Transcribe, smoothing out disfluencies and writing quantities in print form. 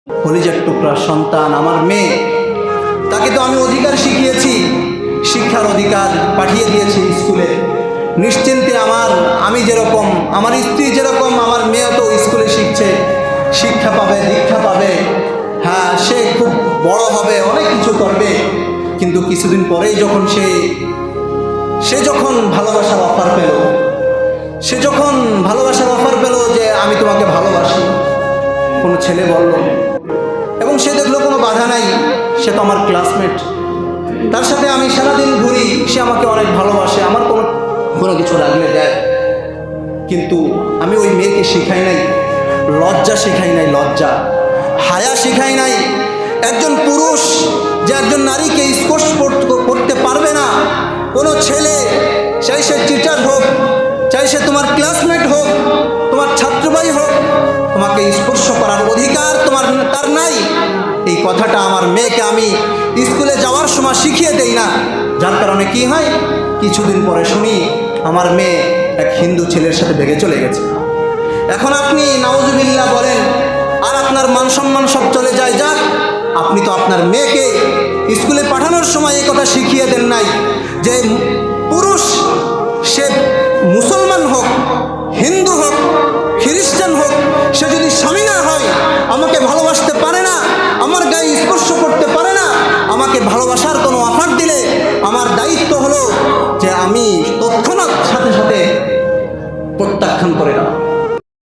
কলিজার টুকরা সন্তান আমার মেয়ে, তাকে তো আমি অধিকার শিখিয়েছি, শিক্ষার অধিকার পাঠিয়ে দিয়েছি স্কুলে। নিশ্চিন্তে আমি যেরকম, আমার স্ত্রী যেরকম, আমার মেয়ে তো স্কুলে শিখছে, শিক্ষা পাবে, দীক্ষা পাবে। হ্যাঁ, সে খুব বড় হবে, অনেক কিছু করবে। কিন্তু কিছুদিন পরেই যখন সে যখন ভালোবাসার অফার পেল, যে আমি তোমাকে ভালোবাসি, কোনো ছেলে বলল, এবং সে দেখলো কোনো বাধা নাই, সে তো আমার ক্লাসমেট, তার সাথে আমি সারাদিন ঘুরি, সে আমাকে অনেক ভালোবাসে, আমার কোনো কিছু লাগলে দেয়। কিন্তু আমি ওই মেয়েকে শেখাই নাই লজ্জা, শেখাই নাই লজ্জা, হায়া শেখাই নাই। একজন পুরুষ যে একজন নারীকে স্পর্শ করতে পারবে না, কোনো ছেলে, চাই সে টিচার হোক, চাই সে তোমার ক্লাসমেট হোক, তোমার ছাত্রভাই হোক, তোমাকে স্পর্শ করার অধিকার তার নাই। এই কথাটা আমার মেয়েকে আমি স্কুলে যাওয়ার সময় শিখিয়ে দেই না। যার কারণে কি হয়, কিছুদিন পরে শুনি আমার মেয়ে এক হিন্দু ছেলের সাথে ভেগে চলে গেছে। এখন আপনি নাউজুবিল্লাহ বলেন, আর আপনার মান সম্মান সব চলে যায়। যাক, আপনি তো আপনার মেয়েকে স্কুলে পাঠানোর সময় এই কথা শিখিয়ে দেন নাই যে